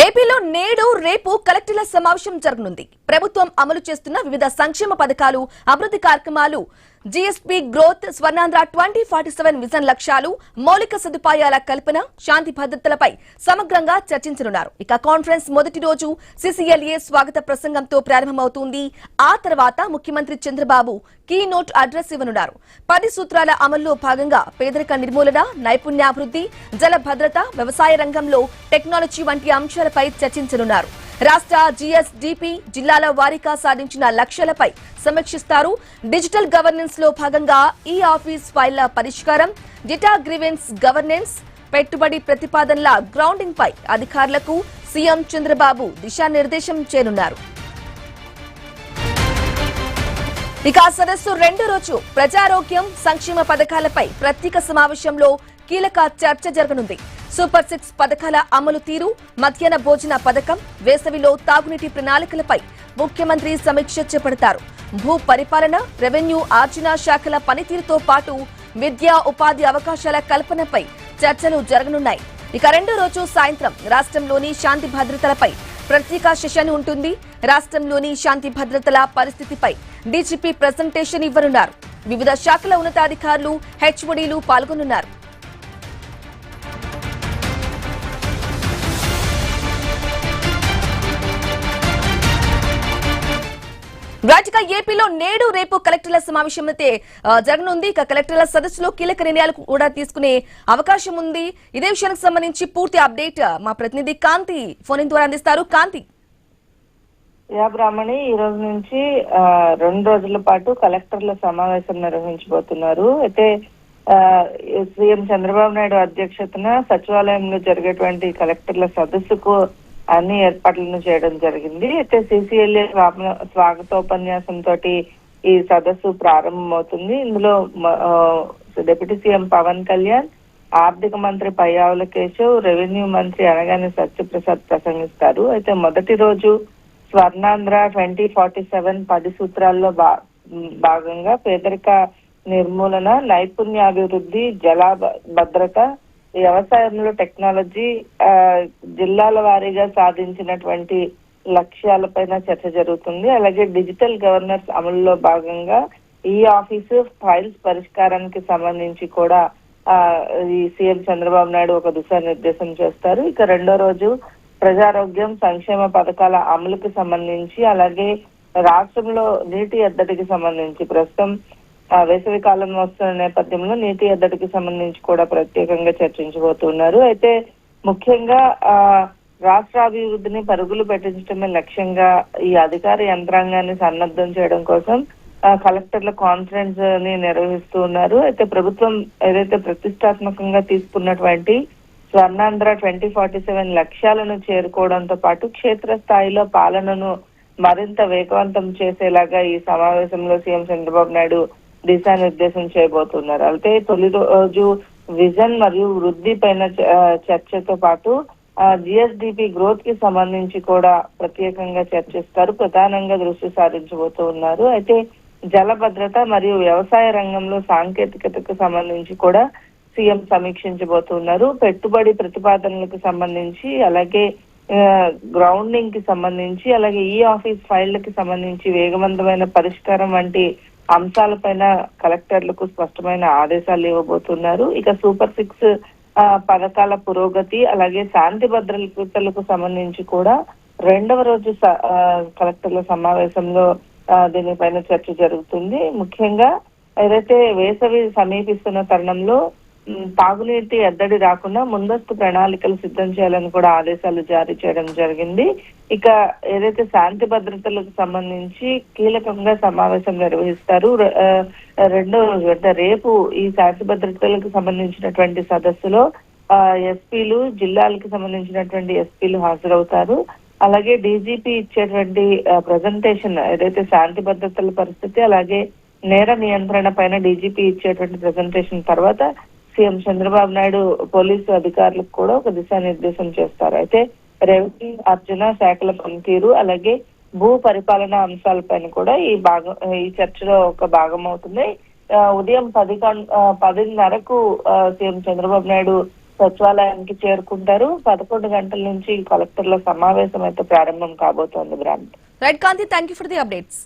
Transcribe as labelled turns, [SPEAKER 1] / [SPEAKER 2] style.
[SPEAKER 1] ఏపీలో నేడు రేపు కలెక్టర్ల సమావేశం జరగనుంది. ప్రభుత్వం అమలు చేస్తున్న వివిధ సంక్షేమ పథకాలు, అభివృద్ధి కార్యక్రమాలు, జీఎస్పీ గ్రోత్, స్వర్ణాంధ్ర 2047 విజన్ లక్ష్యాలు, మౌలిక సదుపాయాల కల్పన, శాంతి భద్రతలపై సమగ్రంగా చర్చించనున్నారు. ఇక కాన్ఫరెన్స్ మొదటి రోజు సీసీఎల్ఏ స్వాగత ప్రసంగంతో ప్రారంభమవుతుంది. ఆ తర్వాత ముఖ్యమంత్రి చంద్రబాబు కీ నోట్ అడ్రస్ ఇవ్వనున్నారు. 10 సూత్రాల అమల్లో భాగంగా పేదరిక నిర్మూలన, నైపుణ్యాభివృద్ధి, జల భద్రత, వ్యవసాయ రంగంలో టెక్నాలజీ వంటి అంశాలపై చర్చించనున్నారు. రాష్ట్ర జీఎస్డీపీ జిల్లాల వారీగా సాధించిన లక్ష్యాలపై సమీక్షిస్తారు. డిజిటల్ గవర్నెన్స్ లో భాగంగా ఈ ఆఫీస్ ఫైళ్ల పరిష్కారం, డేటా గ్రీవెన్స్ గవర్నెన్స్, పెట్టుబడి ప్రతిపాదనల గ్రౌండింగ్ పై అధికారులకు సీఎం చంద్రబాబు దిశానిర్దేశం చేయనున్నారు. ఇక సదస్సు రెండో రోజు ప్రజారోగ్యం, సంక్షేమ పథకాలపై ప్రత్యేక సమావేశంలో కీలక చర్చ జరగనుంది. సూపర్ 6 పథకాల అమలు తీరు, మధ్యాహ్న భోజన పథకం, వేసవిలో తాగునీటి ప్రణాళికలపై ముఖ్యమంత్రి సమీక్ష చేపడతారు. భూ పరిపాలన, రెవెన్యూ, ఆర్జన శాఖల పనితీరుతో పాటు విద్యా, ఉపాధి అవకాశాల కల్పనపై చర్చలు జరగనున్నాయి. ఇక రెండో రోజు సాయంత్రం రాష్ట్రంలోని శాంతి భద్రతలపై ప్రత్యేక సెషన్ ఉంటుంది. రాష్ట్రంలోని శాంతి భద్రతల పరిస్థితిపై డీజీపీ ప్రెజెంటేషన్ ఇవ్వనున్నారు. వివిధ శాఖల ఉన్నతాధికారులు, హెచ్ఓడీలు పాల్గొనున్నారు. రాజకీయ ఏపీలో నేడు రేపు కలెక్టర్ల సమావేశం అయితే జరగనుంది. ఇక కలెక్టర్ల సదస్సులో కీలక నిర్ణయాలు కూడా తీసుకునే అవకాశం ఉంది. ఇదే విషయానికి సంబంధించి పూర్తి అప్డేట్ మా ప్రతినిధి కాంతి ఫోన్ ద్వారా అందిస్తారు. కాంతి.
[SPEAKER 2] బ్రాహ్మణి, ఈ రోజు నుంచి 2 రోజుల పాటు కలెక్టర్ల సమావేశం నిర్వహించబోతున్నారు. అయితే సీఎం చంద్రబాబు నాయుడు అధ్యక్షతన సచివాలయంలో జరిగేటువంటి కలెక్టర్ల సదస్సుకు అన్ని ఏర్పాట్లను చేయడం జరిగింది. అయితే సీసీఎల్ఏ స్వాగతోపన్యాసంతో ఈ సదస్సు ప్రారంభమవుతుంది. ఇందులో డిప్యూటీ సీఎం పవన్ కళ్యాణ్, ఆర్థిక మంత్రి పయ్యావుల కేశవ్, రెవెన్యూ మంత్రి అనగానే సత్యప్రసాద్ ప్రసంగిస్తారు. అయితే మొదటి రోజు స్వర్ణాంధ్ర 2047 10 సూత్రాల్లో భాగంగా పేదరిక నిర్మూలన, నైపుణ్యాభివృద్ధి, జల భద్రత, వ్యవసాయంలో టెక్నాలజీ, జిల్లాల వారీగా సాధించినటువంటి లక్ష్యాలపైన చర్చ జరుగుతుంది. అలాగే డిజిటల్ గవర్నెన్స్ అమలులో భాగంగా ఈ ఆఫీసు ఫైల్స్ పరిష్కారానికి సంబంధించి కూడా ఈ సీఎం చంద్రబాబు నాయుడు ఒక దిశానిర్దేశం చేస్తారు. ఇక రెండో రోజు ప్రజారోగ్యం, సంక్షేమ పథకాల అమలుకి సంబంధించి, అలాగే రాష్ట్రంలో నీటి ఎద్దడికి సంబంధించి ప్రస్తుతం వేసవి కాలం వస్తున్న నేపథ్యంలో నీటి ఎద్దడికి సంబంధించి కూడా ప్రత్యేకంగా చర్చించబోతున్నారు. అయితే ముఖ్యంగా రాష్ట్రాభివృద్ధిని పరుగులు పెట్టించడమే లక్ష్యంగా ఈ అధికార యంత్రాంగాన్ని సన్నద్ధం చేయడం కోసం కలెక్టర్ల కాన్ఫరెన్స్ ని నిర్వహిస్తూ ఉన్నారు. అయితే ప్రభుత్వం ఏదైతే ప్రతిష్టాత్మకంగా తీసుకున్నటువంటి స్వర్ణాంధ్ర 2047 లక్ష్యాలను చేరుకోవడంతో పాటు క్షేత్రస్థాయిలో పాలనను మరింత వేగవంతం చేసేలాగా ఈ సమావేశంలో సీఎం చంద్రబాబు నాయుడు దిశానిర్దేశం చేయబోతున్నారు. అయితే తొలి రోజు విజన్ మరియు వృద్ధి పైన చర్చతో పాటు జీఎస్డీపీ గ్రోత్ కి సంబంధించి కూడా ప్రత్యేకంగా చర్చిస్తారు. ప్రధానంగా దృష్టి సారించబోతూ ఉన్నారు. అయితే జల భద్రత మరియు వ్యవసాయ రంగంలో సాంకేతికతకు సంబంధించి కూడా సీఎం సమీక్షించబోతున్నారు. పెట్టుబడి ప్రతిపాదనలకు సంబంధించి, అలాగే గ్రౌండింగ్ కి సంబంధించి, అలాగే ఈ ఆఫీస్ ఫైళ్లకి సంబంధించి వేగవంతమైన పరిష్కారం వంటి అంశాలపైన కలెక్టర్లకు స్పష్టమైన ఆదేశాలు ఇవ్వబోతున్నారు. ఇక సూపర్ 6 పథకాల పురోగతి, అలాగే శాంతి భద్రతలకు సంబంధించి కూడా రెండవ రోజు కలెక్టర్ల సమావేశంలో దీనిపైన చర్చ జరుగుతుంది. ముఖ్యంగా ఏదైతే వేసవి సమీపిస్తున్న తరుణంలో తాగునీటి ఎద్దడి రాకుండా ముందస్తు ప్రణాళికలు సిద్ధం చేయాలని కూడా ఆదేశాలు జారీ చేయడం జరిగింది. ఇక ఏదైతే శాంతి భద్రతలకు సంబంధించి కీలకంగా సమావేశం నిర్వహిస్తారు. రెండో రోజు అంటే రేపు ఈ శాంతి భద్రతలకు సంబంధించినటువంటి సదస్సులో ఎస్పీలు, జిల్లాలకు సంబంధించినటువంటి ఎస్పీలు హాజరవుతారు. అలాగే డీజీపీ ఇచ్చేటువంటి ప్రజెంటేషన్ ఏదైతే శాంతి భద్రతల పరిస్థితి, అలాగే నేర నియంత్రణ పైన డీజీపీ ఇచ్చేటువంటి ప్రజెంటేషన్ తర్వాత సీఎం చంద్రబాబు నాయుడు పోలీసు అధికారులకు కూడా ఒక దిశానిర్దేశం చేస్తారు. అయితే రెవెన్యూ, అర్జన శాఖల పనితీరు, అలాగే భూ పరిపాలన అంశాలపైన కూడా ఈ చర్చలో ఒక భాగం అవుతుంది. ఉదయం 10:30కు సీఎం చంద్రబాబు నాయుడు సచివాలయానికి చేరుకుంటారు. 11 గంటల నుంచి కలెక్టర్ల సమావేశం అయితే ప్రారంభం కాబోతోంది. బ్రాండ్
[SPEAKER 1] రైట్ Kanthi, thank you for the updates.